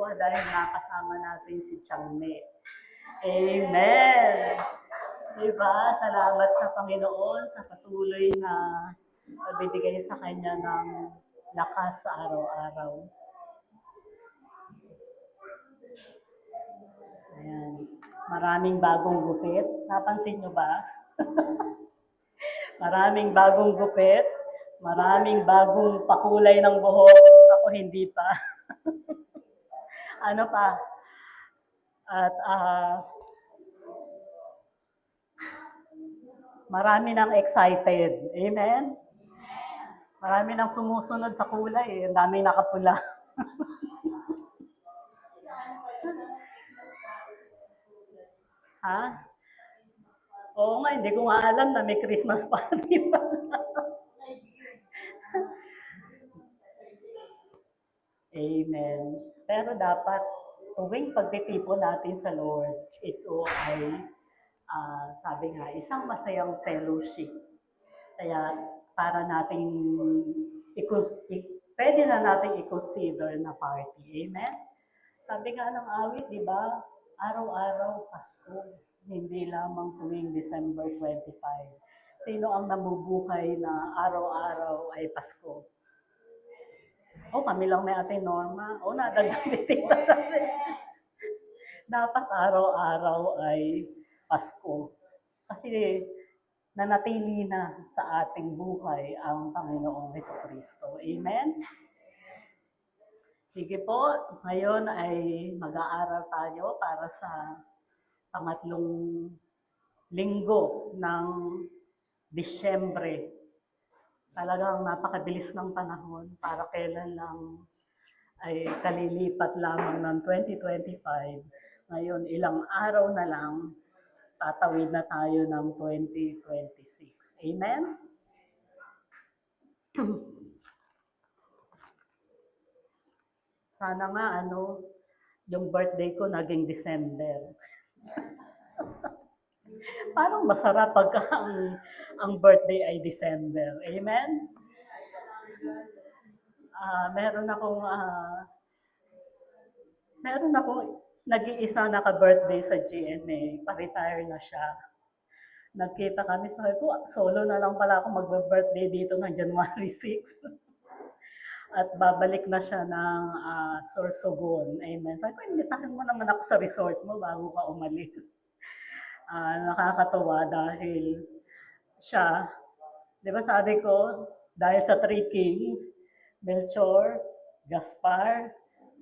nakakatuwa dahil nakasama natin si Changme. Amen! Diba? Salamat sa Panginoon sa patuloy na pagbibigay sa Kanya ng lakas sa araw-araw. Ayan. Maraming bagong gupit. Napansin nyo ba? Maraming bagong gupit. Maraming bagong pakulay ng buhok. Ako hindi pa. Ano pa? At marami nang excited. Amen? Marami nang sumusunod sa kulay. Ang dami nakapula. Ha? Oo nga, hindi ko nga alam na may Christmas party pa. Amen. Pero dapat, tuwing pagtitipon natin sa Lord, ito ay, sabi nga, isang masayang fellowship. Kaya, para nating, pwede na nating i-consider na party. Amen? Sabi nga ng awit, di ba? Araw-araw Pasko, hindi lamang tuwing December 25. Sino ang nabubuhay na araw-araw ay Pasko? Kami lang may Ate Norma. Nadagdagitin na natin. Dapat araw-araw ay Pasko. Kasi nanatili na sa ating buhay ang Panginoong Jesucristo. Amen? Sige po, ngayon ay mag-aaral tayo para sa pangatlong linggo ng Disyembre. Talagang napakabilis ng panahon, para kailan lang ay kalilipat lamang ng 2025. Ngayon, ilang araw na lang, tatawid na tayo ng 2026. Amen? Sana nga, yung birthday ko naging December. Parang masarap pagka ang birthday ay December. Amen? Meron akong nag-iisa naka-birthday sa GMA. Pa-retire na siya. Nagkita kami, sabi ko, solo na lang pala ako mag-birthday dito ng January 6. At babalik na siya ng Sorsogon. Amen. Sabi ko, imbitahan mo naman ako sa resort mo bago ka umalis. Nakakatawa dahil siya, di ba sabi ko, dahil sa Three Kings, Melchor, Gaspar,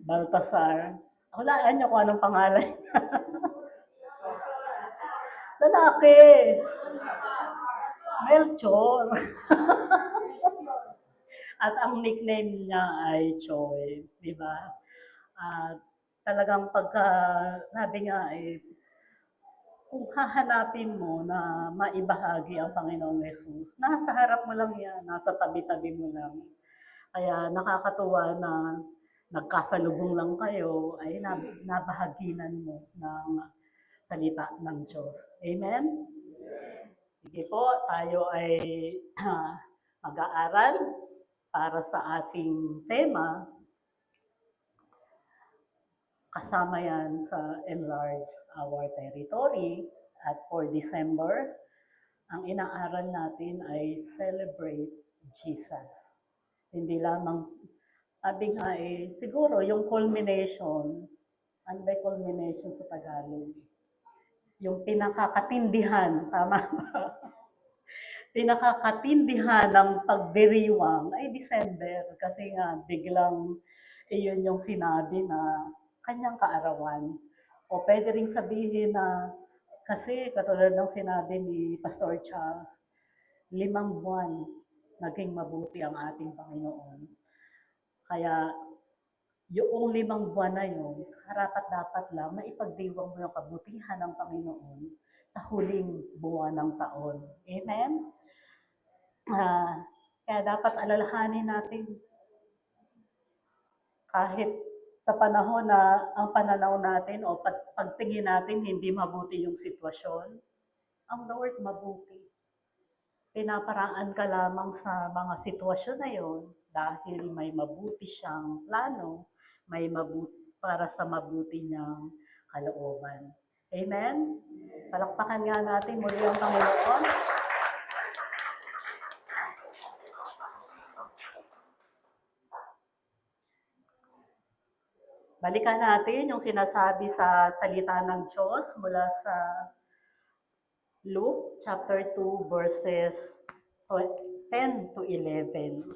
Baltasar, hulaan niyo kung anong pangalan niya. Lalaki. Melchor. At ang nickname niya ay Choi, di ba? Talagang pagka, sabi nga kung hahanapin mo na maibahagi ang Panginoong Jesus, nasa harap mo lang yan, nasa tabi-tabi mo lang. Kaya nakakatuwa na nagkasalubong lang kayo, ay nabahaginan mo ng salita ng Diyos. Amen? Sige po, tayo ay mag-aaral para sa ating tema. Kasama yan sa Enlarge Our Territory. At for December, ang inaaral natin ay Celebrate Jesus. Hindi lamang, sabi nga siguro yung culmination, ano ba culmination sa Tagalog? Yung pinakakatindihan, tama ba? Pinakakatindihan ng pagdiriwang ay December. Kasi nga, biglang iyon yung sinabi na kanyang kaarawan. O pwede rin sabihin na, kasi katulad ng sinabi ni Pastor Charles, 5 buwan naging mabuti ang ating Panginoon. Kaya yung 5 buwan na yun, karapat-dapat lang maipagdiwang mo yung kabutihan ng Panginoon sa huling buwan ng taon. Amen? Kaya dapat alalahanin natin kahit sa panahon na ang pananaw natin o pagtingin natin hindi mabuti yung sitwasyon, ang Lord mabuti. Pinaparaan ka lamang sa mga sitwasyon na yon dahil may mabuti siyang plano, may para sa mabuti niyang kalooban. Amen? Palakpakan nga natin muli ang Panginoon. Balikan natin yung sinasabi sa salita ng Diyos mula sa Luke chapter 2 verses 10 to 11.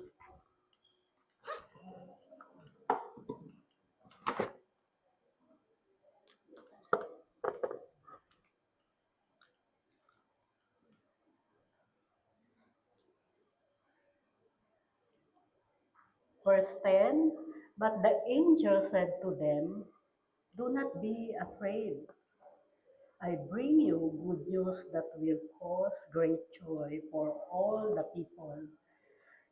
Verse 10, but the angel said to them, do not be afraid. I bring you good news that will cause great joy for all the people.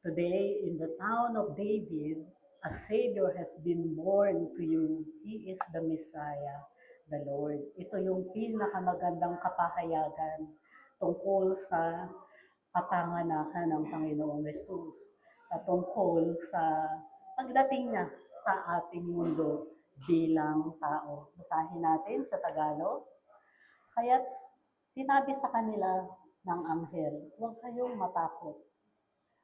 Today, in the town of David, a Savior has been born to you. He is the Messiah, the Lord. Ito yung pinakamagandang kapahayagan tungkol sa kapanganakan ng Panginoong Yesus at tungkol sa pagdating niya sa ating mundo bilang tao. Basahin natin sa Tagalog. Kaya't sinabi sa kanila ng anghel, huwag kayong matakot,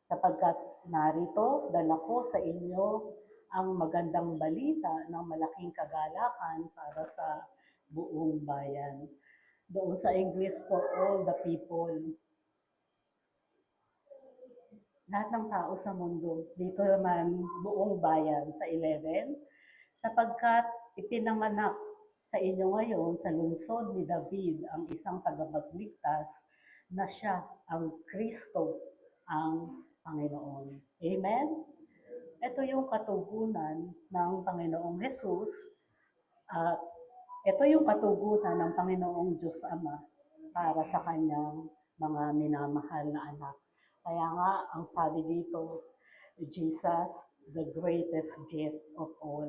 sapagkat narito, dala ko sa inyo ang magandang balita ng malaking kagalakan para sa buong bayan. Doon sa English, for all the people. Lahat ng tao sa mundo. Dito naman, buong bayan sa 11, sapagkat ipinanganak sa inyo ngayon sa lungsod ni David ang isang tagapagligtas na siya ang Kristo, ang Panginoon. Amen? Ito yung katugunan ng Panginoong Jesus at ito yung katugunan ng Panginoong Diyos Ama para sa kanyang mga minamahal na anak. Kaya nga, ang sabi dito, Jesus, the greatest gift of all.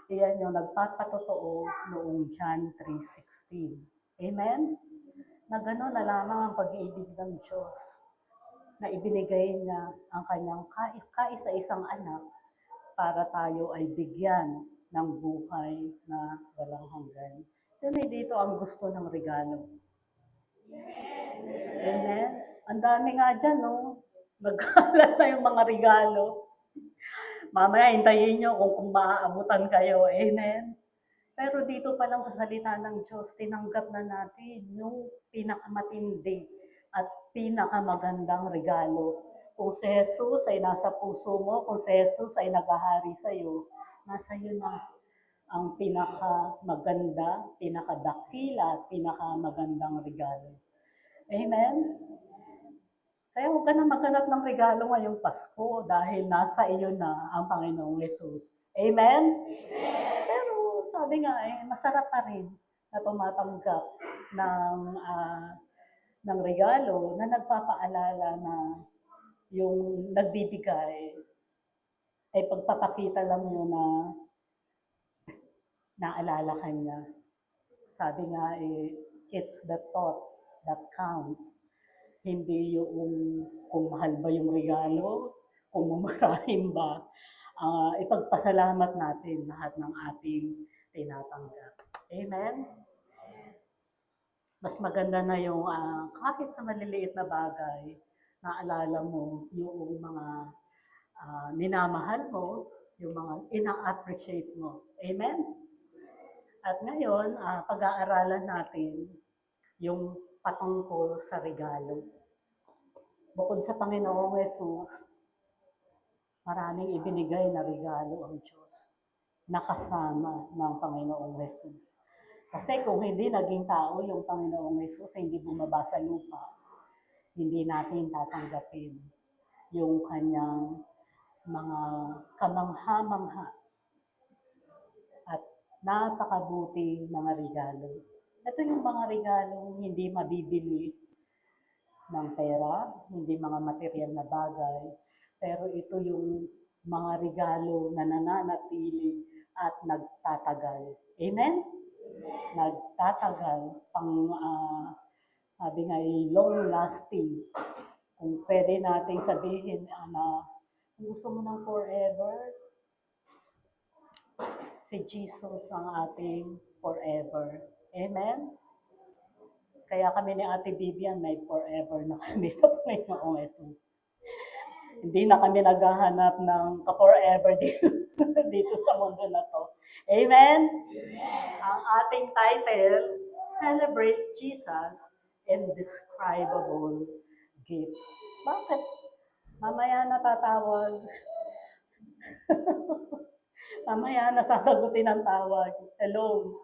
Iyan yung nagpapatotoo noong John 3:16. Amen? Na gano'n na lamang ang pag-iibig ng Diyos na ibinigay niya ang kanyang kaisa-isang anak para tayo ay bigyan ng buhay na walang hanggan. Sino dito ang gusto ng regalo? Amen? Ang dami nga dyan, no? Nagkalat na yung mga regalo. Mamaya, hintayin nyo kung maaabutan kayo. Amen? Pero dito pa lang sa salita ng Diyos, tinanggap na natin yung pinakamatindi at pinakamagandang regalo. Kung si Jesus ay nasa puso mo, kung si Jesus ay naghahari sa iyo, nasa iyo na ang pinakamaganda, pinakadakila at pinakamagandang regalo. Amen? Kaya huwag ka na maghanap ng regalo ngayong Pasko dahil nasa iyo na ang Panginoong Jesus. Amen? Pero sabi nga masarap pa rin na tumatanggap ng regalo na nagpapaalala na yung nagbibigay ay pagpapakita lang yun na naalala ka niya. Sabi nga it's the thought that counts. Hindi yung kung mahal ba yung regalo, kung mumurahin ba. Ipagpasalamat natin lahat ng ating tinatanggap. Amen? Mas maganda na yung kahit sa maliliit na bagay, naalala mo yung mga minamahal mo, yung mga ina-appreciate mo. Amen? At ngayon, pag-aaralan natin yung patungkol sa regalo. Bukod sa Panginoong Jesus, maraming ibinigay na regalo ang Diyos na kasama ng Panginoong Jesus. Kasi kung hindi naging tao yung Panginoong Jesus, hindi bumaba sa lupa, hindi natin tatanggapin yung kanyang mga kamangha-mangha at napakabuti mga regalo. Ito yung mga regalo hindi mabibili ng pera, hindi mga material na bagay, pero ito yung mga regalo na nananatili at nagtatagal. Amen? Nagtatagal, sabi nga long lasting. Kung pwede nating sabihin na gusto mo ng forever, Si Jesus ang ating forever. Amen? Kaya kami ni Ate Vivian may forever na kami sa Panginoong Jesus. Hindi na kami naghahanap ng ka-forever dito, dito sa mundo na to. Amen? Ang ating title, Celebrate Jesus Indescribable Gift. Bakit? Mamaya natatawag. Mamaya nasasagutin ang tawag. Hello.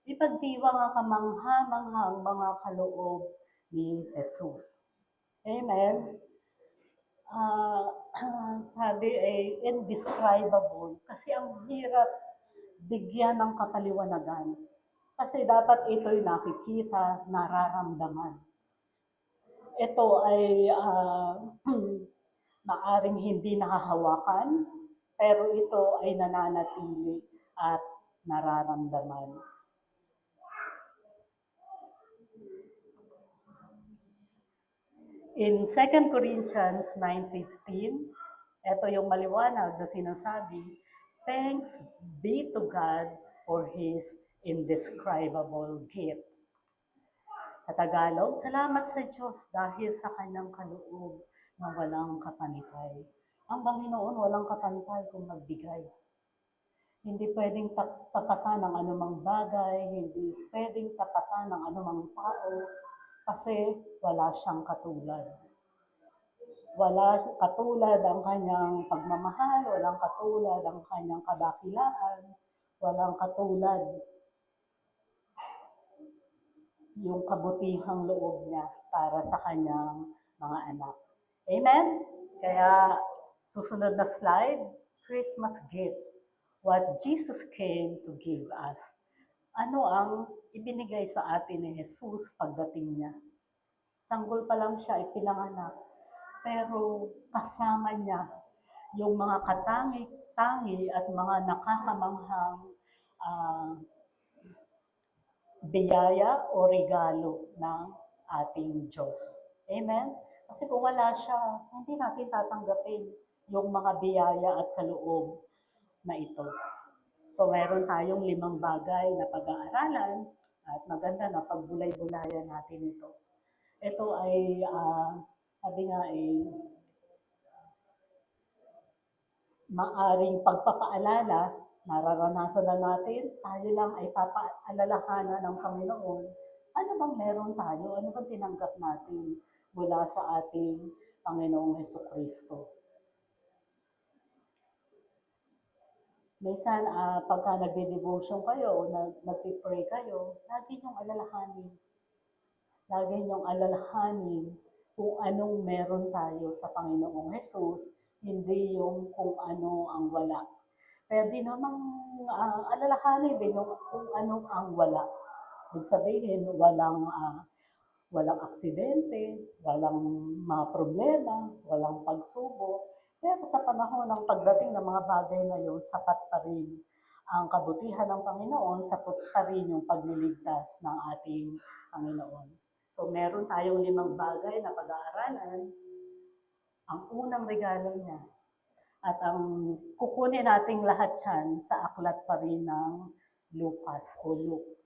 Ipagdiwang ang kamangha-manghang mga kaloob ni Jesus. Amen? Sabi ay indescribable kasi ang hirap bigyan ng kapaliwanagan. Kasi dapat ito'y nakikita, nararamdaman. Ito ay maaring hindi nahahawakan, pero ito ay nananatili at nararamdaman. In 2 Corinthians 9:15, ito yung maliwanag na sinasabi, thanks be to God for His indescribable gift. Sa Tagalog, salamat sa Diyos dahil sa kanyang kaloob na walang kapantay. Ang Panginoon walang kapantay kung magbigay. Hindi pwedeng tapatan ng anumang bagay, hindi pwedeng tapatan ng anumang tao, kasi wala siyang katulad. Wala katulad ang kanyang pagmamahal, walang katulad ang kanyang kadakilaan, walang katulad yung kabutihang loob niya para sa kanyang mga anak. Amen? Kaya susunod na slide, Christmas gift. What Jesus came to give us. Ano ang ibinigay sa atin ni Jesus pagdating niya? Sanggol pa lang siya, ipinanganak. Pero kasama niya yung mga katangi-tangi at mga nakakamanghang biyaya o regalo ng ating Diyos. Amen? Kasi kung wala siya, hindi natin tatanggapin yung mga biyaya at kaloob na ito. So, meron tayong 5 bagay na pag-aaralan at maganda na pagbulay-bulayan natin ito. Ito ay, sabi nga maaring pagpapaalala, nararanasan na natin, tayo lang ay papaalalahanan ng Panginoon. Ano bang meron tayo? Ano bang tinanggap natin mula sa ating Panginoong Hesukristo? Minsan, pagka nagde-devotion kayo o nagpipray kayo, lagi niyong alalahanin. Lagi niyong alalahanin kung anong meron tayo sa Panginoong Jesus, hindi yung kung ano ang wala. Pwede namang alalahanin din yung kung ano ang wala. Ibig sabihin, walang aksidente, walang mga problema, walang pagsubok. Pero sa panahon ng pagdating ng mga bagay na yun, sapat pa rin ang kabutihan ng Panginoon, sapat pa rin yung pagliligtas ng ating Panginoon. So meron tayong 5 bagay na pag-aaralan. Ang unang regalo niya, at ang kukunin nating lahat yan sa aklat pa rin ng Lucas o Luke.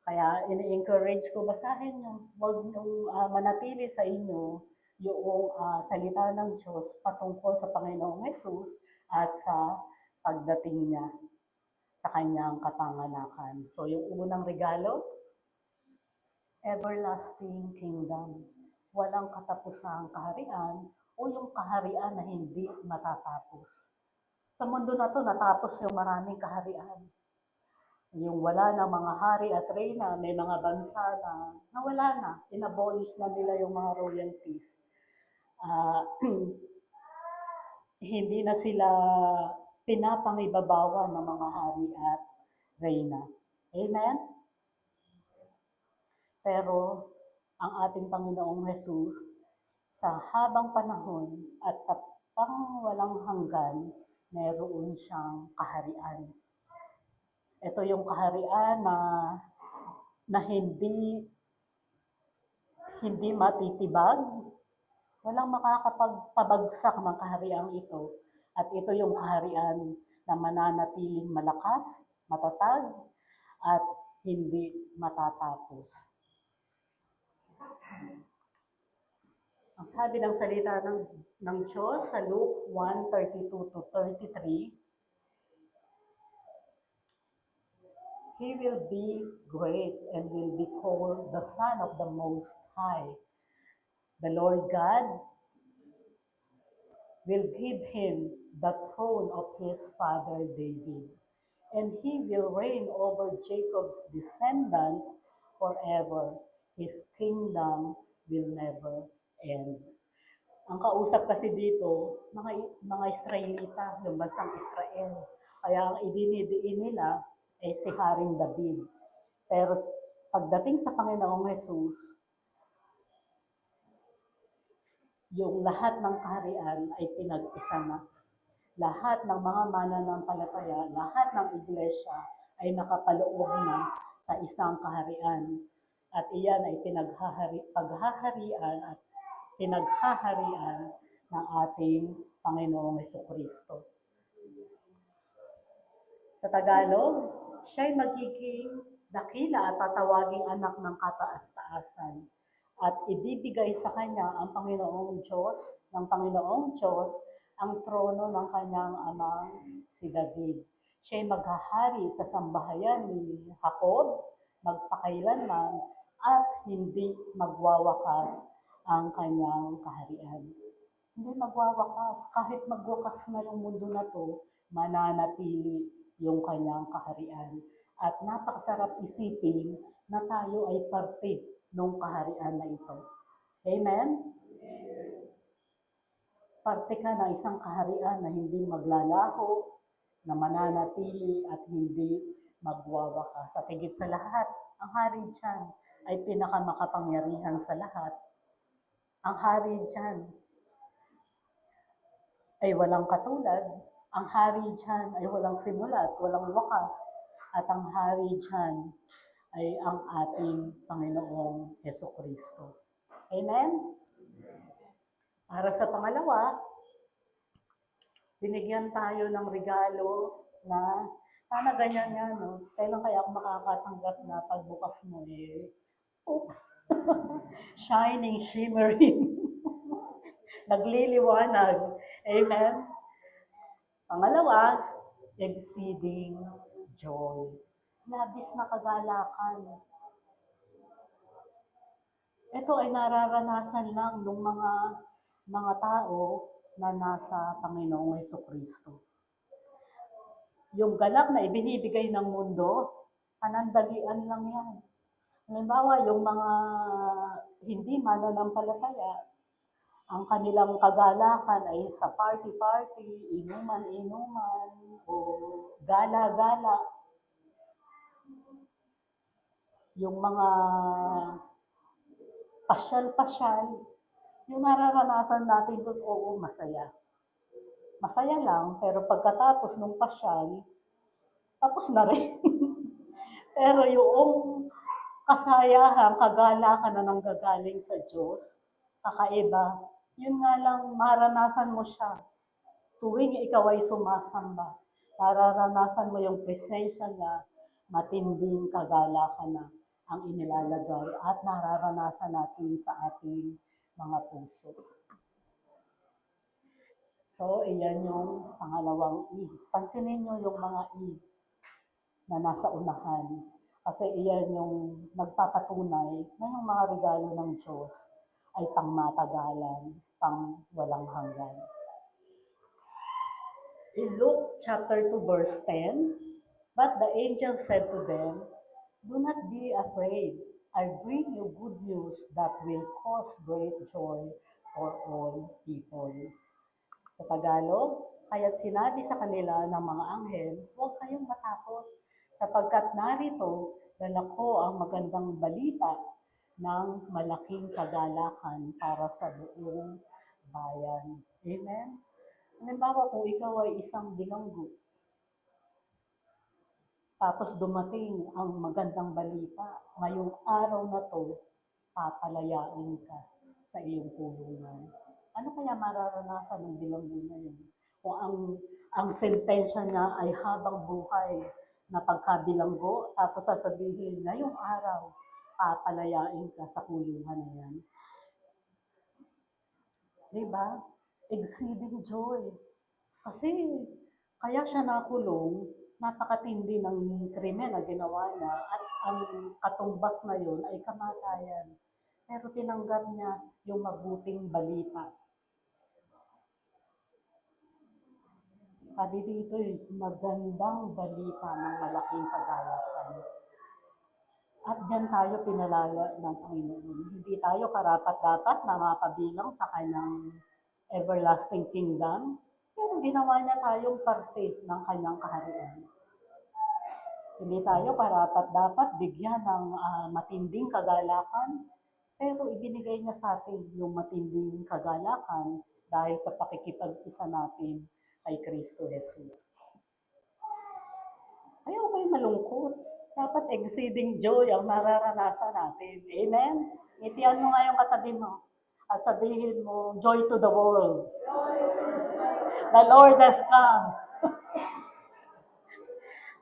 Kaya ini-encourage ko, basahin nyo. Huwag nyo manatili sa inyo yung salita ng Diyos patungkol sa Panginoong Jesus at sa pagdating niya sa kanyang kapanganakan. So yung unang regalo, everlasting kingdom. Walang katapusang kaharian o yung kaharian na hindi matatapos. Sa mundo na to, natapos yung maraming kaharian. Yung wala na mga hari at reyna, may mga bansa na nawala na, inabolish na nila yung mga royalties. Hindi na sila pinapangibabawan ng mga hari at reyna. Amen? Pero ang ating Panginoong Jesus, sa habang panahon at sa pangwalang hanggan, meron siyang kaharian. Ito yung kaharian na hindi matitibag. Walang makakapagpabagsak ng kaharian ito. At ito yung kaharian na mananatiling malakas, matatag, at hindi matatapos. Ang sabi ng salita ng Diyos sa Luke 1:32-33, He will be great and will be called the Son of the Most High. The Lord God will give him the throne of his father David, and he will reign over Jacob's descendants forever. His kingdom will never end. Ang kausap kasi dito, mga Israelita, yung bansang Israel. Kaya ang idinidiin nila ay si Haring David. Pero pagdating sa Panginoong Jesus, yung lahat ng kaharian ay pinag-isa na. Lahat ng mga mananampalataya, lahat ng iglesia ay nakapaloob na sa isang kaharian. At iyan ay paghaharian at pinaghaharian ng ating Panginoong Hesukristo. Sa Tagalog, siya'y magiging dakila at tatawaging anak ng kataas-taasan. At ibibigay sa kanya ang Panginoong Diyos, ang trono ng kanyang amang si David. Siya'y maghahari sa sambahayan ni Jacob, magpakailanman, at hindi magwawakas ang kanyang kaharian. Hindi magwawakas. Kahit magwakas na yung mundo na to, mananatili yung kanyang kaharian. At napakasarap isipin na tayo ay parte ng kaharian na ito. Amen? Parte ka ng isang kaharian na hindi maglalaho, na mananatili at hindi magwawakas. At higit sa lahat, ang hari dyan ay pinakamakapangyarihan sa lahat. Ang hari dyan ay walang katulad. Ang hari dyan ay walang simula at walang wakas. At ang hari dyan ay ang ating Panginoong Hesukristo. Amen? Para sa pangalawa, binigyan tayo ng regalo na sana ganyan yan, no? Kailan kaya ako makakatanggap na pagbukas mo shining, shimmering, nagliliwanag. Amen? Pangalawa, exceeding joy. Labis na kagalakan. Ito ay nararanasan lang ng mga tao na nasa Panginoong Hesukristo. Yung galak na ibinibigay ng mundo, panandalian lang yan. Halimbawa, yung mga hindi mananampalataya, ang kanilang kagalakan ay sa party-party, inuman-inuman, o gala-gala. Yung mga pasyal-pasyal, yung nararanasan natin doon, oo, masaya. Masaya lang, pero pagkatapos ng pasyal, tapos na rin. Pero yung kasayahan, kagalakan na nanggagaling sa Diyos, kakaiba, yun nga lang, maranasan mo siya. Tuwing ikaw ay sumasamba, mararanasan mo yung presensya niya, matinding kagalakan na ang inilalagay at nararanasan natin sa ating mga puso. So, iyan yung pangalawang E. Pansinin nyo yung mga E na nasa unahan. Kasi iyan yung nagpapatunay na yung mga regalo ng Diyos ay pangmatagalan, pang walang hanggan. In Luke chapter 2 verse 10, but the angel said to them, do not be afraid. I bring you good news that will cause great joy for all people. Sa Tagalog, kaya't sinabi sa kanila ng mga anghel, huwag kayong matakot, sapagkat narito dala ko ang magandang balita ng malaking kagalakan para sa buong bayan. Amen? Halimbawa, kung ikaw ay isang bilanggo, tapos dumating ang magandang balita, ngayong araw na to, papalayain ka sa iyong kulungan. Ano kaya mararanasan ng bilanggo na yun? Kung ang sentensya niya ay habang buhay na pagkabilanggo, tapos sasabihin, ngayong araw, papalayain ka sa kulungan na yan. Diba? Exceeding joy. Kasi, kaya siya nakulong, napakatindi ng krimen na ginawa niya at ang katumbas na yun ay kamatayan. Pero tinanggap niya yung mabuting balita. Sabi dito, magandang balita ng malaking kagalakan. At diyan tayo pinalaya ng Panginoon. Hindi tayo karapat-dapat na mapabilang sa kanyang everlasting kingdom, pero ginawa niya tayong parte ng kanyang kaharian. Hindi tayo karapat-dapat bigyan ng matinding kagalakan, pero ibinigay niya sa atin yung matinding kagalakan dahil sa pakikipag-isa natin kay Kristo Jesus. Ayaw kayo malungkot. Dapat exceeding joy ang mararanasan natin. Amen? Ngitian mo nga yung katabi mo at sabihin mo, joy to the world. The Lord has come.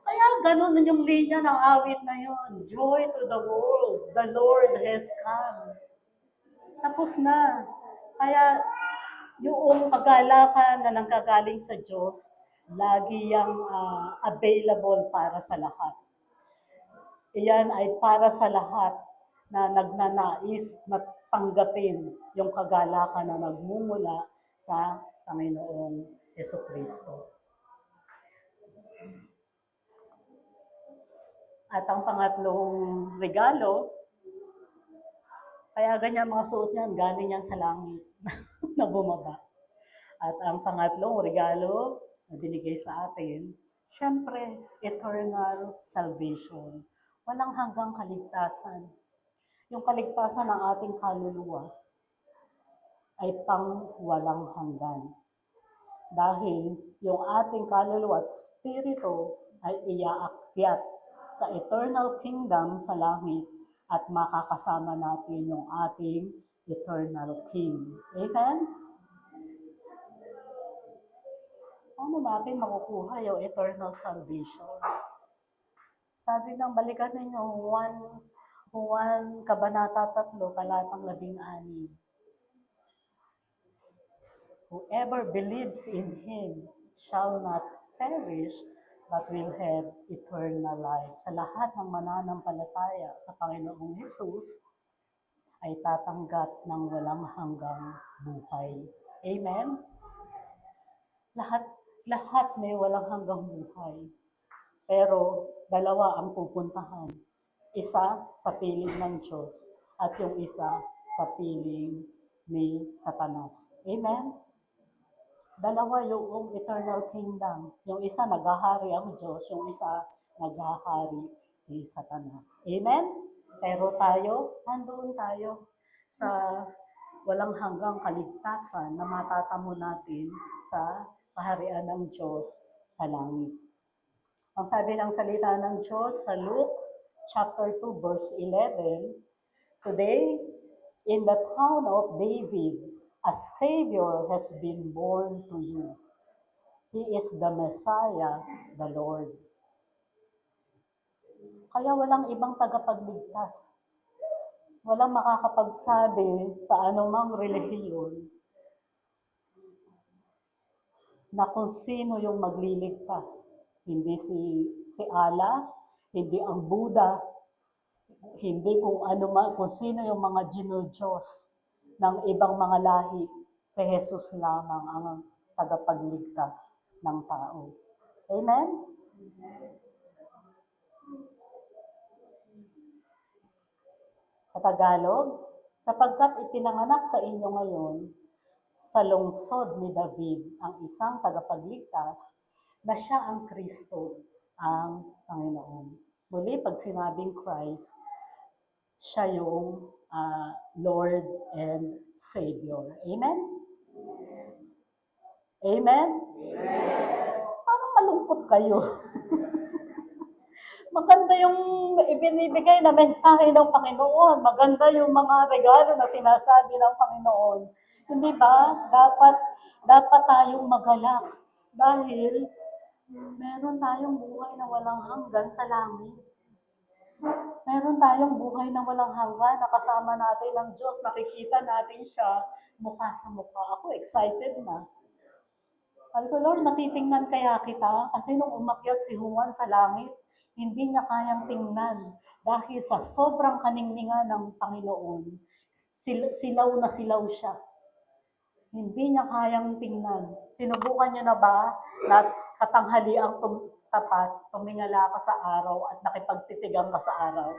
Kaya ganun yung linya ng awit na yun. Joy to the world. The Lord has come. Tapos na. Kaya yung kagalakan na nanggagaling sa Diyos, lagi yang available para sa lahat. Iyan ay para sa lahat na nagnanais na tanggapin yung kagalakan na nagmumula sa Panginoong Jesucristo. At ang pangatlong regalo, kaya ganyan mga suot niyan, galing yan sa langit na bumaba. At ang pangatlong regalo na binigay sa atin, syempre, eternal salvation. Walang hanggang kaligtasan. Yung kaligtasan ng ating kaluluwa ay pang walang hanggan. Dahil yung ating kaluluwa at spirito ay iaakyat sa eternal kingdom sa langit at makakasama natin yung ating eternal King. Amen? Paano natin makukuha yung eternal salvation? Sabi ng balikan ninyo, 1 Kabanata 3, talatang 16. Whoever believes in Him shall not perish, but will have eternal life. Sa lahat ng mananampalataya sa Panginoong Jesus, ay tatanggap ng walang hanggang buhay. Amen? Lahat may walang hanggang buhay. Pero dalawa ang pupuntahan. Isa sa piling ng Diyos at yung isa sa piling ni Satanas. Amen? Dalawa yung eternal kingdom. Yung isa naghahari ang Diyos, yung isa naghahari si Satanas. Amen? Pero tayo, nandoon tayo sa walang hanggang kaligtasan na matatamo natin sa kaharian ng Diyos sa langit. Ang sabi ng salita ng Diyos sa Luke chapter 2 verse 11, today in the town of David, a Savior has been born to you. He is the Messiah, the Lord. Kaya walang ibang tagapagligtas. Walang makakapagsabi sa anumang relihiyon na kung sino yung magliligtas. Hindi si Allah, hindi ang Buddha, hindi kung sino yung mga ginudiyos ng ibang mga lahi. Si Jesus lamang ang tagapagligtas ng tao. Amen? Sa Tagalog, sapagkat ipinanganak sa inyo ngayon sa lungsod ni David ang isang tagapagligtas na siya ang Kristo, ang Panginoon. Muli, pag sinabing Christ, siya yung Lord and Savior. Amen? Amen? Amen. Parang malungkot kayo. Maganda yung ibinibigay na mensahe ng Panginoon. Maganda yung mga regalo na sinasabi ng Panginoon. Hindi ba? Dapat tayong magalak. Dahil meron tayong buhay na walang hanggan sa langit. Meron tayong buhay na walang hanggan, nakasama natin ang Diyos, nakikita natin siya mukha sa mukha. Ako excited na. Sabi ko, Lord, matitingnan kaya kita? Kasi nung umakyat si Juan sa langit, hindi niya kayang tingnan. Dahil sa sobrang kaningningan ng Panginoon, silaw na silaw siya. Hindi niya kayang tingnan. Sinubukan niyo na ba na katanghali ang tapat, tumingala ka sa araw at nakipagtitigang ka sa araw?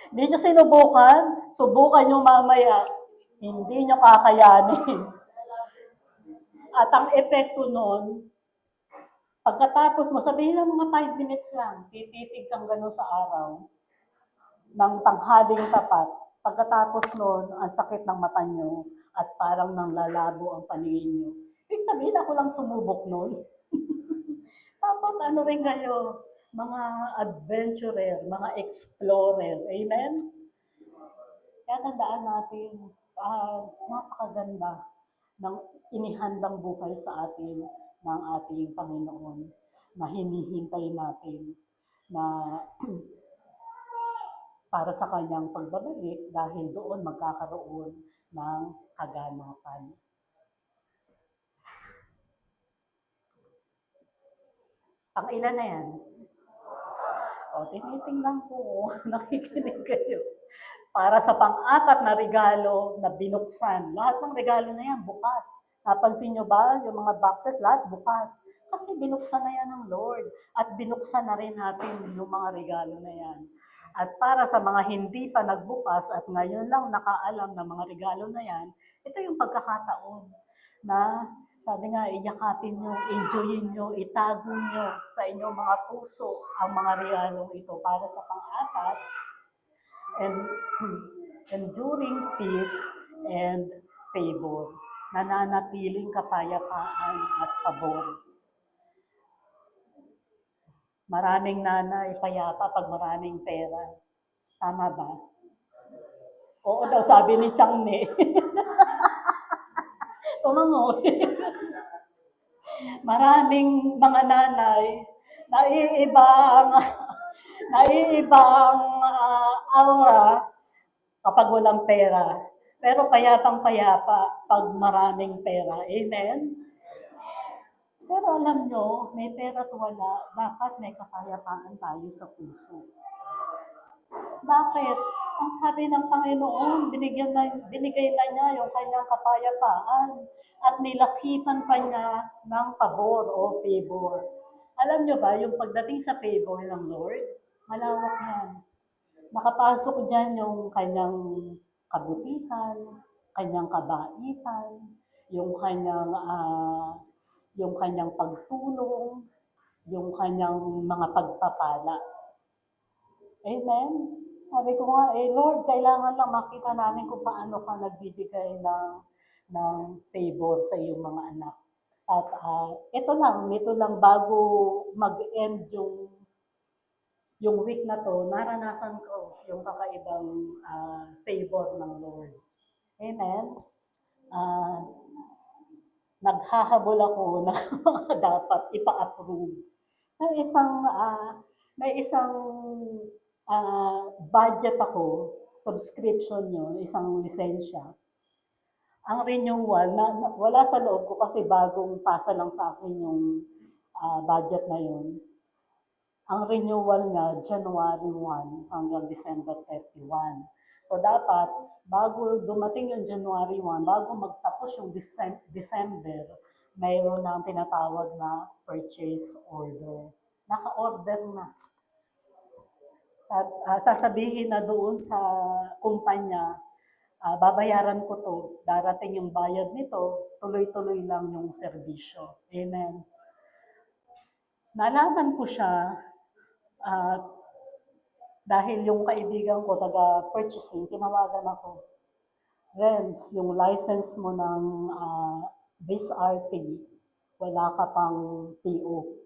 Hindi niyo sinubukan? Subukan niyo mamaya. Hindi niyo kakayanin. At ang epekto nun, pagkatapos mo, sabihin lang mga 5 minutes lang, tititig kang gano'n sa araw ng tanghaling tapat. Pagkatapos nun, ang sakit ng mata nyo at parang nang lalabo ang paningin nyo. Ibig sabihin, ako lang sumubok nun. Dapat ano rin kayo, mga adventurer, mga explorer. Amen? Kaya tandaan natin, napakaganda ng inihandang buhay sa atin ng ating Panginoon na hinihintay natin na para sa kanyang pagbabalik dahil doon magkakaroon ng kaganapan. Ang ilan na yan? O, tinitingnan ko, nakikinig kayo. Para sa pang-apat na regalo na binuksan. Lahat ng regalo na yan, bukas. Napansin nyo ba, yung mga boxes, lahat bukas. Kasi binuksan na yan ng Lord. At binuksan na rin natin yung mga regalo na yan. At para sa mga hindi pa nagbukas at ngayon lang nakaalam ng mga regalo na yan, ito yung pagkakataon na sabi nga, iyakapin nyo, enjoyin nyo, itago nyo sa inyong mga puso ang mga regalong ito para sa pang-apat, and enduring peace and favor, nananatiling kapayapaan at pabor. Maraming nanay payapa pag maraming pera. Tama ba? Oo daw, sabi ni Changme. Tumango. Maraming mga nanay, naiiba ang aura kapag walang pera. Pero payapang-payapa pag maraming pera. Amen? Pero alam nyo, may pera at wala, dapat may kapayapaan tayo sa puso. Bakit? Ang sabi ng Panginoon, binigay na niya yung kanyang kapayapaan at nilakitan pa niya ng pabor o favor. Alam nyo ba, yung pagdating sa favor ng Lord, malawak yan. Nakapasok dyan yung kanyang kabutihan, kanyang kabaitan, yung kanyang pagtulong, yung kanyang mga pagpapala. Amen? Sabi ko nga, Lord, kailangan lang makita namin kung paano ka nagbibigay ng favor sa iyong mga anak. At ito lang, bago mag-end yung week na to, naranasan ko yung kakaibang favor ng Lord. Amen? Naghahabol ako na dapat ipa-approve. May isang budget ako, subscription yun, isang lisensya. Ang renewal, wala sa loob ko kasi bagong pasa lang sa akin yung budget na yun. Ang renewal niya, January 1 hanggang December 31. So dapat, bago dumating yung January 1, bago magtapos yung December, mayroon na ang tinatawag na purchase order. Naka-order na. At sasabihin na doon sa kumpanya, babayaran ko to, darating yung bayad nito, tuloy-tuloy lang yung serbisyo. Amen. Nalaman ko siya dahil yung kaibigan ko, taga-purchasing, tinawagan ako. Renz, yung license mo ng BISRT, wala ka pang PO.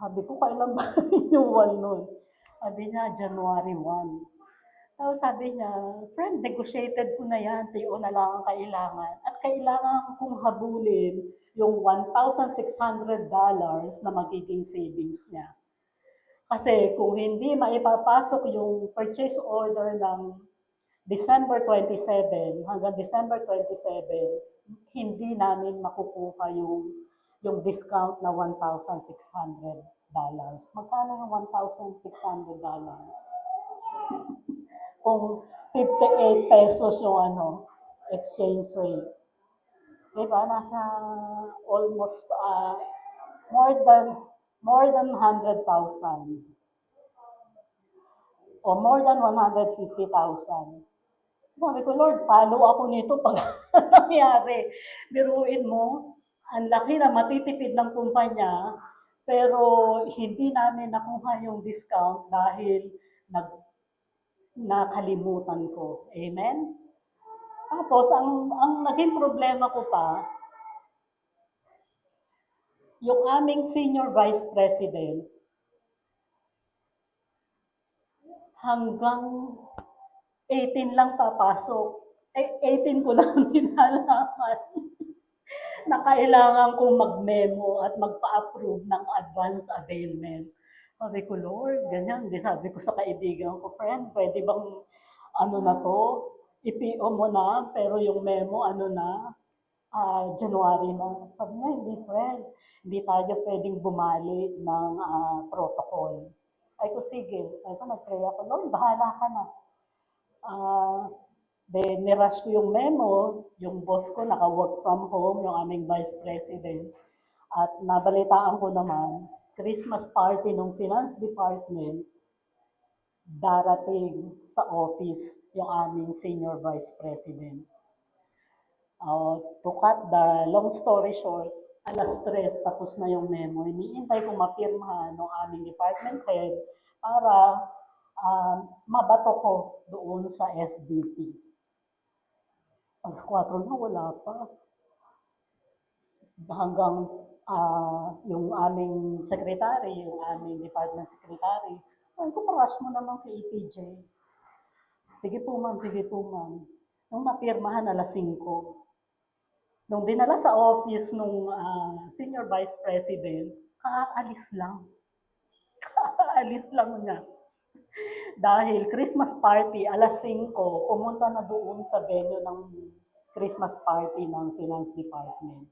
Sabi ko, kailan ba renewal nun? Sabi niya, January 1. So sabi niya, friend, negotiated ko na yan, PO na lang ang kailangan. At kailangan kong habulin yung $1,600 na magiging savings niya. Kasi kung hindi maipapasok yung purchase order ng December 27 hanggang December 27, hindi namin makukuha yung discount na $1,600. Magkano yung $1,600? Kung 58 pesos yung exchange rate. Diba? Nasa almost more than 100,000 o more than 150,000. Sabi ko, Lord, palo ako nito pag nangyari. Biruin mo, ang laki na matitipid ng kumpanya, pero hindi namin nakuha yung discount dahil nakalimutan ko. Amen? Tapos, ang naging problema ko pa, yung aming senior vice president, hanggang 18 lang papasok. 18 ko lang dinalaman na kailangan kong mag-memo at magpa-approve ng advance availment. Sabi ko, Lord, ganyan. Sabi ko sa kaibigan ko, friend, pwede bang na to? I-PO mo na, pero yung memo, January na. Sabi niya, hindi friend. Hindi tayo pwedeng bumali ng protocol. Ay ko, sige. Ay ko, nag-pray ako, Lord, bahala ka na. Then, nirush ko yung memo, yung boss ko naka-work from home, yung aming vice president. At nabalitaan ko naman, Christmas party ng finance department, darating sa office yung aming senior vice president. To cut the long story short, alas 3, tapos na yung memo. Iniintay ko mapirmahan ng aming department head para mabato ko doon sa SBP. Alas 4 na, wala pa. Hanggang yung aming secretary, yung aming department secretary, ay ko, paras mo naman kay EPJ. Sige po ma'am, sige po ma'am. Nung napirmahan, alas 5. Nung dinala sa office nung senior vice president, kaalis lang. Kaalis lang niya. Dahil Christmas party, alas 5, pumunta na doon sa venue ng Christmas party ng finance department.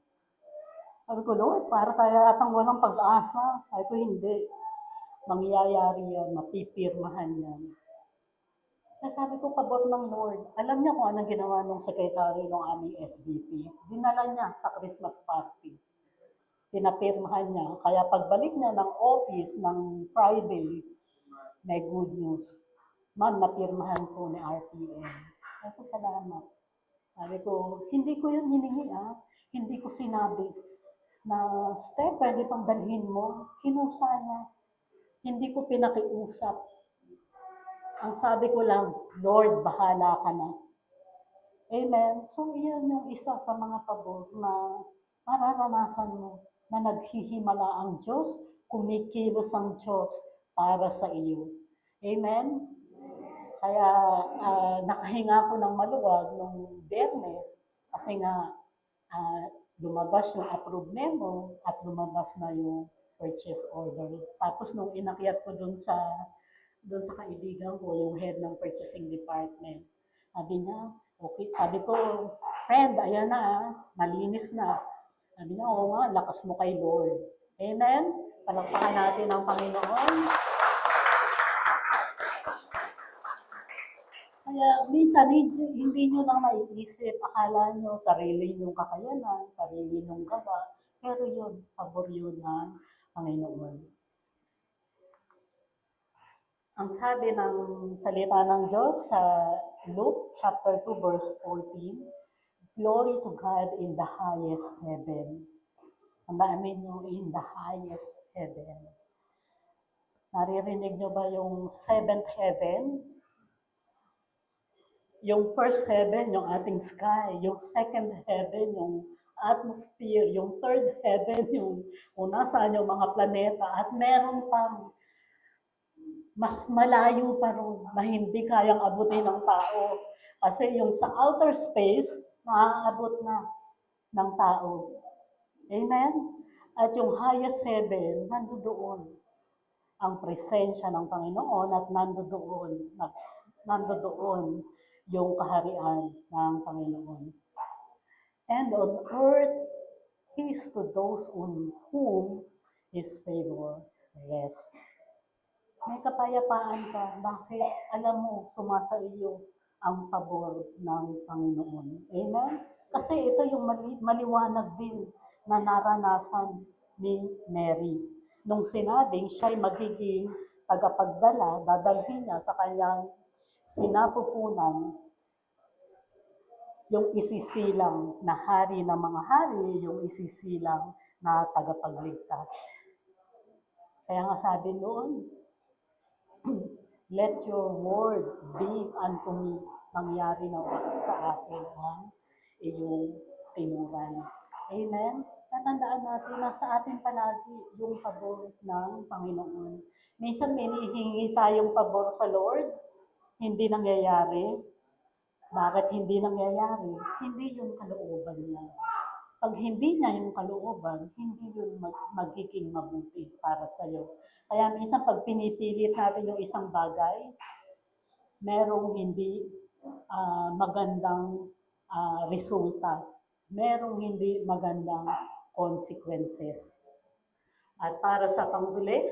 Sabi ko, Lord, para kaya atang walang pag-asa. Sabi ko, hindi. Mangyayari yan, mapipirmahan yan. Kaya sabi ko, pabot ng Lord. Alam niya kung anong ginawa ng secretary ng aming SVP. Dinala niya sa Christmas party. Pinapirmahan niya. Kaya pagbalik niya ng office ng Friday, may good news. Ma'am, napirmahan po ni RTM. Sabi ko, salamat. Sabi ko, hindi ko yun hiningi Hindi ko sinabi na, Steph, pwede pang dalhin mo. Kinusa niya. Hindi ko pinakiusap. Ang sabi ko lang, Lord, bahala ka na. Amen. So, yan yung isa sa mga pabor na mararanasan mo na naghihimala ang Diyos, kumikilos ang Diyos para sa iyo. Amen? Kaya nakahinga ko ng maluwag nung Biyernes kasi nga lumabas yung approved memo at lumabas na yung purchase order. Tapos nung inakyat ko doon sa kaibigan ko, yung head ng purchasing department, sabi niya, okay, sabi ko, friend, ayan na, malinis na. Sabi niya, oo nga, lakas mo kay Lord. Amen? Palakpakan natin ang Panginoon. Kaya minsan hindi nyo lang maiisip, akala nyo sarili nyong kakayanan, sarili nyong gawa, pero yun, pabor yun ng Panginoon. Ang sabi ng salita ng Diyos sa Luke chapter 2 verse 14, Glory to God in the highest heaven. Ang namin nyo, in the highest heaven. Naririnig nyo ba yung seventh heaven? Yung first heaven, yung ating sky. Yung second heaven, yung atmosphere. Yung third heaven, yung nasaan yung mga planeta. At meron pang mas malayo pa rin na hindi kayang abutin ng tao. Kasi yung sa outer space, maaabot na. ng tao. Amen? At yung highest heaven, nandoon ang presensya ng Panginoon at nandoon yung kaharian ng Panginoon. And on earth, peace to those on whom His favor rests. May kapayapaan ka. Bakit? Alam mo, sumasa iyo ang pabor ng Panginoon. Amen? Kasi ito yung maliwanag din na naranasan ni Mary. Nung sinabing siya'y magiging tagapagdala, dadalhin niya sa kanyang sinapupunan yung isisilang na hari ng mga hari, yung isisilang na tagapagligtas. Kaya nga sabi noon, let your word be unto me. Mangyari na sa akin ang iyong tinuran. Amen? Tatandaan natin na sa atin palagi yung pabor ng Panginoon. Minsan may hihingi tayong pabor sa Lord, hindi nangyayari. Bakit hindi nangyayari? Hindi yung kalooban niya. Pag hindi niya yung kalooban, hindi yun magiging mabuti para sa iyo. Kaya minsan pag pinipilit natin yung isang bagay, merong hindi magandang resulta. Merong hindi magandang consequences. At para sa panghuli,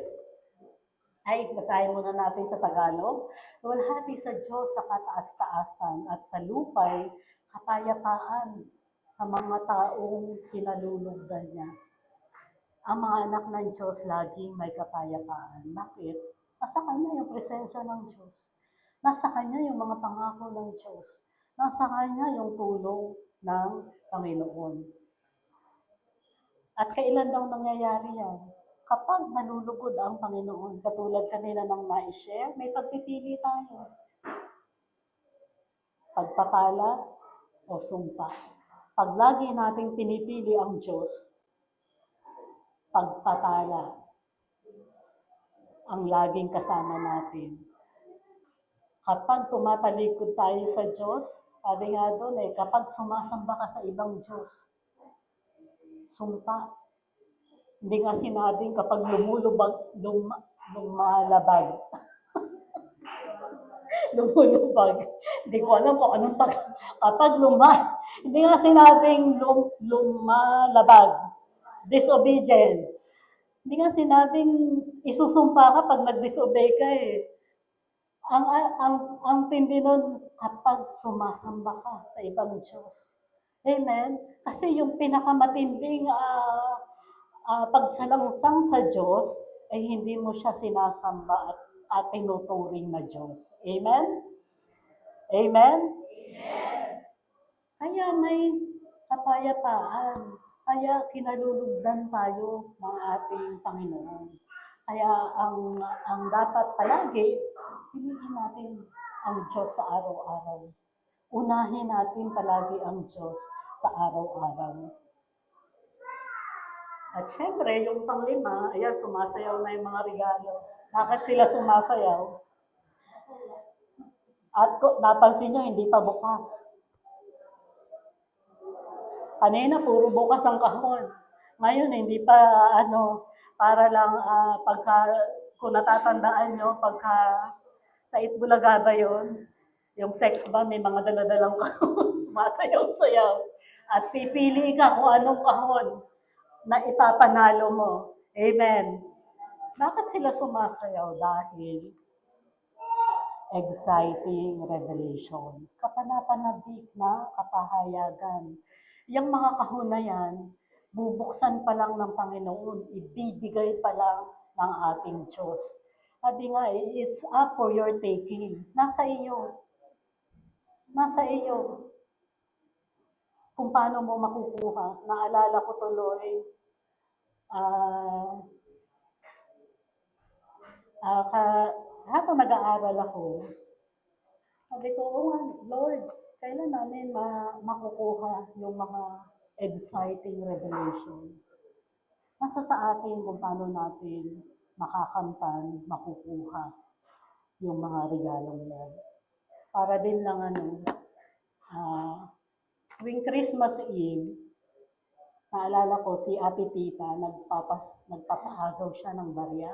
ay basahin muna natin sa Tagalog. Luwalhati sa Diyos sa kataas-taasan at sa lupay kapayapaan sa mga taong kinalulugdan niya. Ang mga anak ng Diyos laging may kapayapaan. Bakit? Nasa Kanya yung presensya ng Diyos. Nasa Kanya yung mga pangako ng Diyos. Nasa Kanya yung tulong ng Panginoon. At kailan daw nangyayari yan? Kapag nalulugod ang Panginoon, katulad kanila ng na-share, may pagpipili tayo. Pagpapala o sumpa. Pag lagi nating pinipili ang Diyos, pagpapala ang laging kasama natin. Kapag tumatalikod tayo sa Diyos, sabi nga doon kapag sumasamba ka sa ibang Diyos, sumpa. Hindi nga sinabing kapag lumalabag, lumulubag. Hindi ko alam kung anong kapag hindi nga sinabing lumalabag. Disobedient. Hindi nga sinabing isusumpa ka pag nag-disobey ka Ang tindi nun kapag sumasamba ka sa ibang Diyos. Amen? Kasi yung pinakamatinding pagsalangsang sa Diyos ay hindi mo siya sinasamba at tinuturing na Diyos. Amen? Amen? Kaya may kapayapaan. Kaya kinalulugdan tayo ng ating Panginoon. Kaya ang dapat palagi, piliin natin ang Diyos sa araw-araw. Unahin natin palagi ang Diyos sa araw-araw. At syempre, yung panglima, ayan, sumasayaw na yung mga regalo. Bakit sila sumasayaw? At napansin nyo, hindi pa bukas. Kanina, puro bukas ang kahon. Ngayon, hindi pa, para lang, kung natatandaan nyo, pagka sa Itbulaga ba yun, yung sex ba, may mga daladalang kahon, sumasayaw-sayaw. At pipili ka kung anong kahon na ipapanalo mo. Amen. Bakit sila sumasayaw? Dahil exciting revelation. Kapanapanabik na kapahayagan. Yung mga kahon na yan, bubuksan pa lang ng Panginoon, ibibigay pa lang ng ating Diyos. Sabi nga, it's up for your taking. Nasa iyo. Nasa iyo. Kung paano mo makukuha. Naalala ko tuloy, habang nag-aaral ako, sabi ko, Lord, kailan namin makukuha yung mga exciting revelation? Nasa sa atin kung paano natin makakamtan, makukuha yung mga regalong yan. Para din lang tuwing Christmas Eve, Naalala ko si Ate Tita, nagpapaagaw siya ng barya.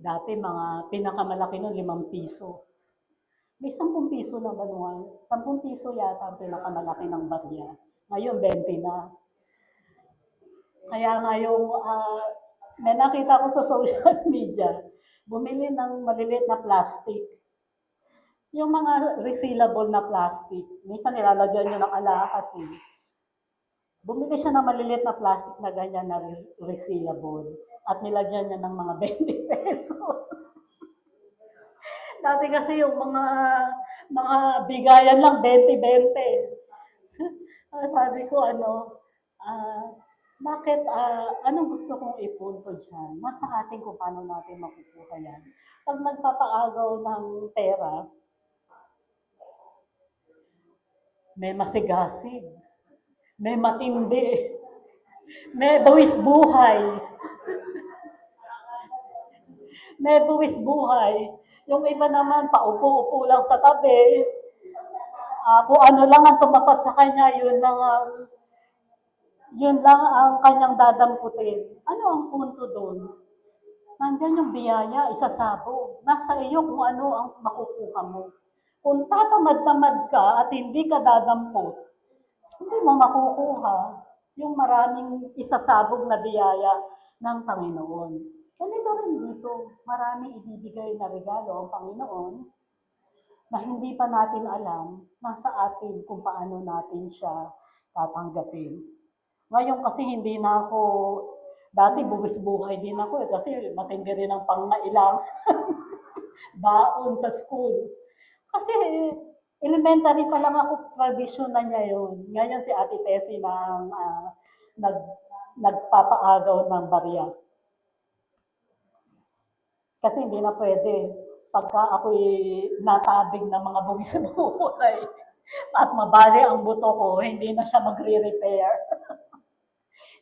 Dati mga pinakamalaki nun, 5 piso. May 10 piso na ba naman? 10 piso yata ang pinakamalaki ng barya. Ngayon, 20 na. Kaya nga yung, may nakita ko sa social media, bumili ng maliliit na plastic. Yung mga resealable na plastic, minsan nilalagyan nyo ng alahas eh. Bumili siya ng maliliit na plastic na ganyan na resealable at nilagyan niya ng mga 20 pesos. Dati kasi yung mga bigayan lang 20-20. Sabi ko ah, bakit, anong gusto kong ipunto dyan? Nasa atin kung paano natin makukuha yan. Pag nagpapaagaw ng pera, may masigasig, may matindi, may buwis buhay, may buwis buhay. Yung iba naman, paupo-upo lang sa tabi, kung ano lang ang tumapat sa kanya, yun lang ang kanyang dadamputin. Ano ang punto doon? Nandyan yung biyaya, isasabog. Nasa iyo kung ano ang makukuha mo. Kung tatamad-tamad ka at hindi ka dadampot, hindi mo makukuha yung maraming isasabog na biyaya ng Panginoon. Ganito rin dito, maraming ibibigay na regalo ang Panginoon na hindi pa natin alam, nasa atin kung paano natin siya tatanggapin. Ngayon kasi hindi na ako, dati buwis buhay din ako kasi matindi rin ang pangailang baon sa school. Kasi elementary pa lang ako, tradisyon na niya yun. Ngayon si Ate Tessie na nag, nagpapaagaw ng barya. Kasi hindi na pwede. Pagka ako'y natabig ng mga buwis sa buhay at mabali ang buto ko, hindi na siya magre-repair.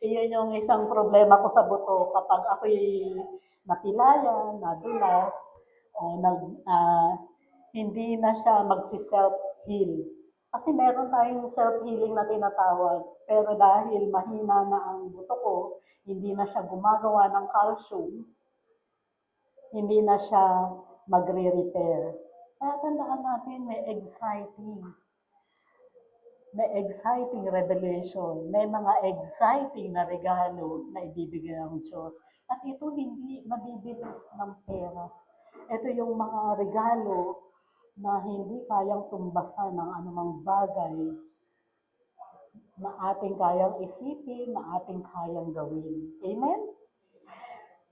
Iyon yung isang problema ko sa buto kapag ako'y napilayan, nadulas, o hindi na siya magsi-self-heal. Kasi meron tayong self-healing na tinatawag, pero dahil mahina na ang buto ko, hindi na siya gumagawa ng calcium, hindi na siya magre-repair. Kaya tandaan natin, may exciting revelation, may mga exciting na regalo na ibibigay ng Diyos. At ito hindi mabibili ng pera. Ito yung mga regalo na hindi kayang tumbasan ng anumang bagay na ating kayang isipin, na ating kayang gawin. Amen?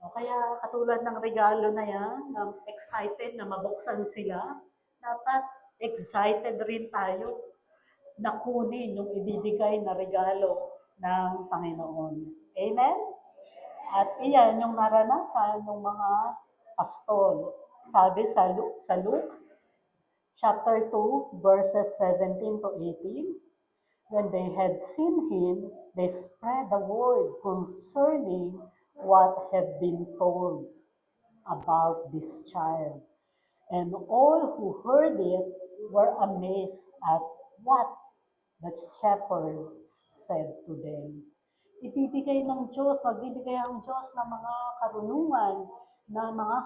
O kaya katulad ng regalo na yan, na excited na mabuksan sila, dapat excited rin tayo na kunin yung ibibigay na regalo ng Panginoon. Amen? At iyan yung naranasan ng mga pastol. Sabi sa Luke chapter 2, verses 17 to 18, when they had seen him, they spread the word concerning what had been told about this child. And all who heard it were amazed at what the shepherds said to them. Ibibigay ng Diyos, magbibigay ang Diyos ng mga karunungan, na mga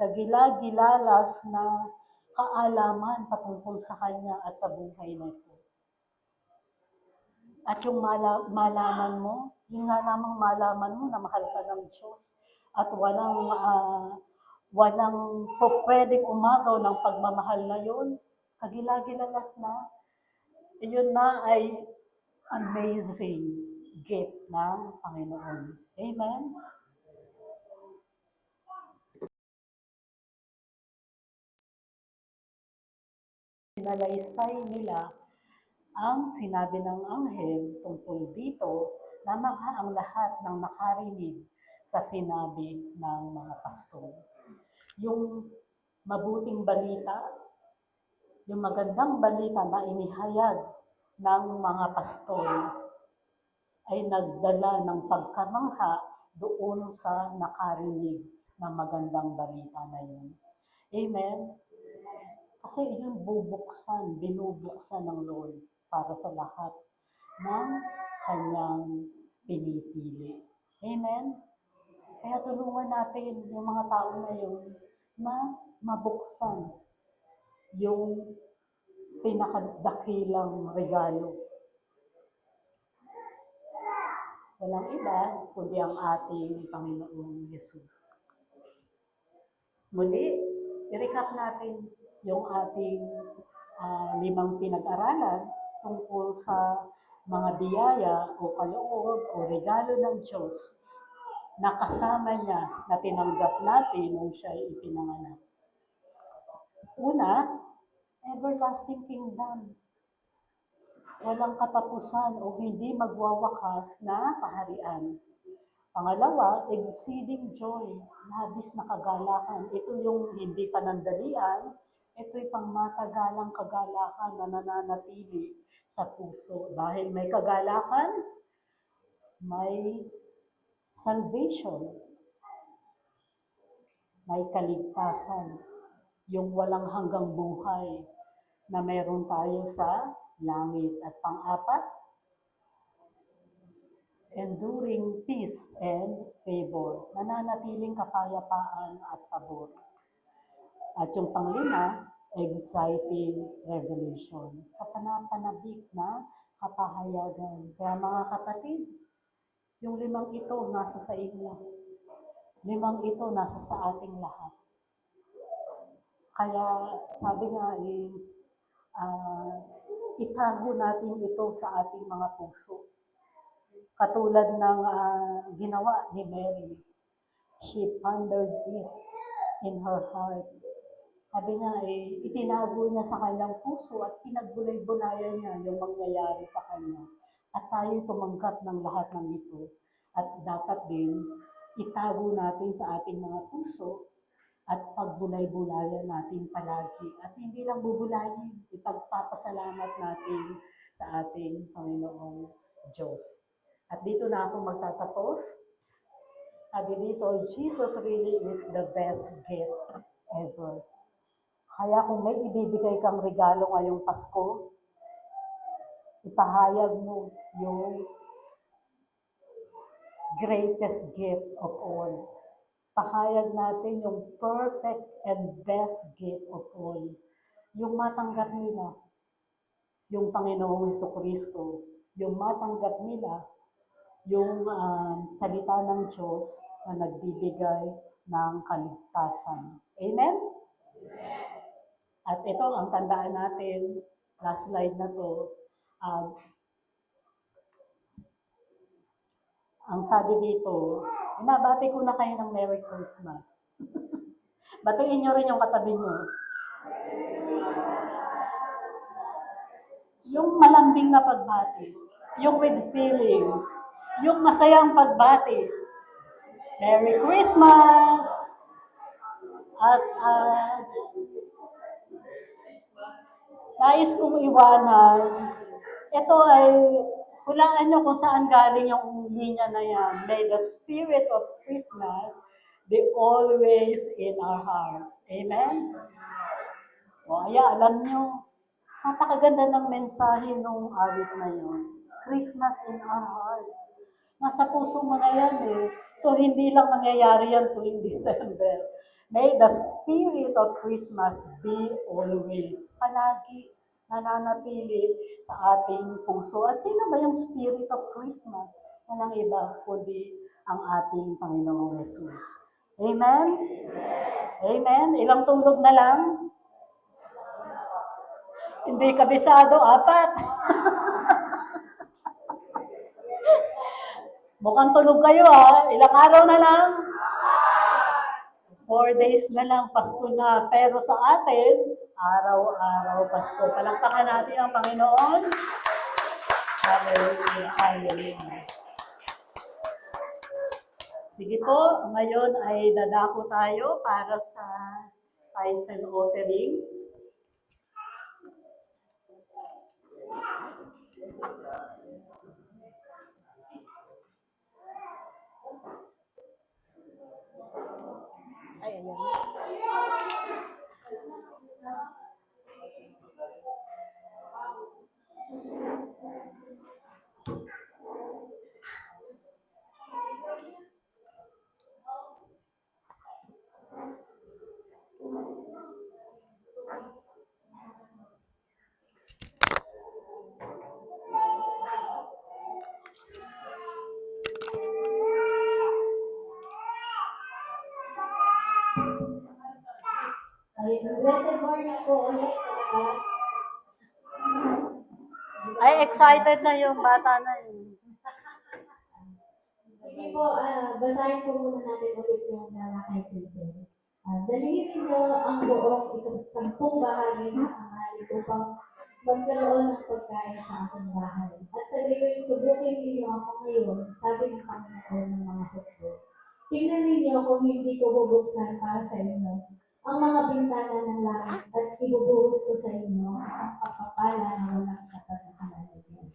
kagilagilalas na kaalaman patungkol sa Kanya at sa buhay nito. At yung malaman mo, yung nga namang malaman mo na mahal ka ng Diyos at walang pwedeng umagaw ng pagmamahal na yun, kagilagilalas na, yun na ay amazing gift ng Panginoon. Amen? Sinalaysay nila ang sinabi ng anghel tungkol dito na ang lahat ng nakarinig sa sinabi ng mga pastol. Yung mabuting balita, yung magandang balita na inihayag ng mga pastol ay nagdala ng pagkamangha doon sa nakarinig ng magandang balita na yun. Amen? Kasi yun binubuksan ng Lord. para sa lahat ng kanyang pinipili. Amen? Kaya tulungan natin yung mga tao na yun na mabuksan yung pinakadakilang regalo. Walang iba kundi ang ating Panginoong Yesus. Muli, i-recap natin yung ating 5 pinag-aralan tungkol sa mga biyaya o kaloob o regalo ng Diyos na kasama niya na tinanggap natin nung siya ay ipinanganak. Una, everlasting kingdom. Walang katapusan o hindi magwawakas na kaharian. Pangalawa, exceeding joy, labis na kagalakan. Ito yung hindi panandalian, ito'y pangmatagalang kagalakan na nananatili sa puso. Dahil may kagalakan, may salvation, may kaligtasan, yung walang hanggang buhay na meron tayo sa langit. At pang-apat, enduring peace and favor, nananatiling kapayapaan at pabor. At yung pang-5, exciting revelation, kapanapanabik na kapahayagan. Kaya mga kapatid, yung 5 ito nasa sa inyo. 5 ito nasa sa ating lahat. Kaya sabi nga itago natin ito sa ating mga puso. Katulad ng ginawa ni Mary. She pondered it in her heart. Sabi niya, itinago niya sa kanyang puso at pinagbulay-bulayan niya yung mangyayari sa kanya. At tayo tumanggap ng lahat ng ito. At dapat din, itago natin sa ating mga puso at pagbulay-bulayan natin palagi. At hindi lang bubulayin, ipagpapasalamat natin sa ating Panginoong Diyos. At dito na ako magtatapos. Sabi dito, Jesus really is the best gift ever. Kaya kung may ibibigay kang regalo ngayong Pasko, ipahayag mo yung greatest gift of all. Pahayag natin yung perfect and best gift of all. Yung matanggap nila, yung Panginoong Jesucristo, yung matanggap nila, yung salita ng Diyos na nagbibigay ng kaligtasan. Amen? At ito, ang tandaan natin, last slide na to, ang sabi dito, inabati ko na kayo ng Merry Christmas. Batiin nyo rin yung katabi nyo. Yung malambing na pagbati, yung with feelings, yung masayang pagbati. Merry Christmas! At nais kong iwanan, ito ay hulaan nyo kung saan galing yung linya na yan. May the spirit of Christmas be always in our hearts. Amen? O, alam nyo, napakaganda ng mensahe nung awit na yun. Christmas in our hearts. Nasa puso mo na yan eh. So, hindi lang mangyayari yan tuwing December. May the spirit of Christmas be always. Palagi nananatili sa ating puso. At sino ba yung spirit of Christmas? Walang iba, kundi ang ating Panginoong Jesus. Amen? Amen? Ilang tulog na lang? Hindi kabisado, 4. Mukhang tulog kayo Ilang araw na lang? 4 days na lang, Pasko na. Pero sa atin, araw-araw Pasko. Palakpakan natin ang Panginoon. Hallelujah, hallelujah. Sige po, ngayon ay dadako tayo para sa tithes and offering. Ay, ayan. Blessed morning po ulit sa lahat. Ay, excited na yung bata na yun. Sige po, basahin po muna natin ulit yung Malakay 3:10. Dalhin ninyo ang buong ikasampung bahagi sa kamali upang magkaroon ng pagkain sa aking bahay. At sa gayon, subukin ninyo ako ngayon, sabi ng Panginoon ng mga hukbo. Tingnan ninyo kung hindi ko bubuksan para sa inyo ang mga bintana ng langit at ibubuhos ko sa inyo isang pagpapala na walang sapat na kalalagyan.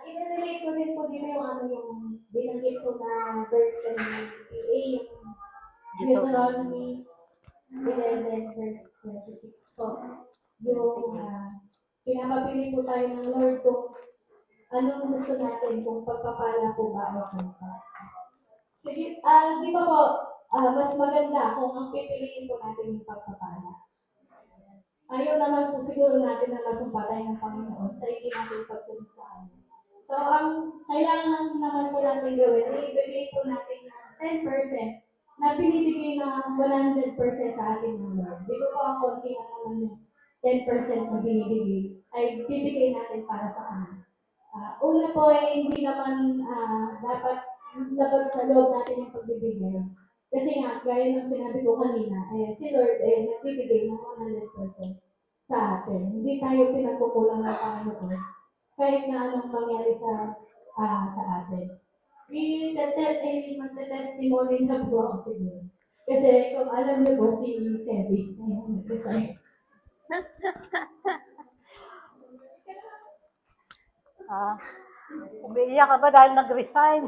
I-relate ko din po dito yung yung binanggit ko na verse kanina, PA, yung Deuteronomy 11 verse 26 po. Yung pinapabili po tayo ng Lord kung anong gusto natin, kung pagpapala po ba o santa. Sige, di ba po, mas maganda kung ang pipiliin po natin yung pagpapala. Ayaw naman po siguro natin na masumpatay ng Panginoon sa hindi natin pagsunod sa Kanya. So, ang kailangan naman po natin gawin, ibigay po natin ng 10% na binibigay ng 100% sa ating ng Lord. Dito po ang konti na naman yung 10% na binibigay ay bibigay natin para sa Kanya. Una po ay hindi naman dapat labag sa loob natin yung pagbibigay. Kasi nga, gaya ng sinabi ko kanina, si Lord nagbibigay ng 100% sa atin. Hindi tayo pinagkukulang ng Panginoon kahit na anong mangyari sa atin. Magte-testimony na po ako siguro. Kasi kung alam niyo po si Kevin, nag-resign. Umiiyak ka ba dahil nag-resign?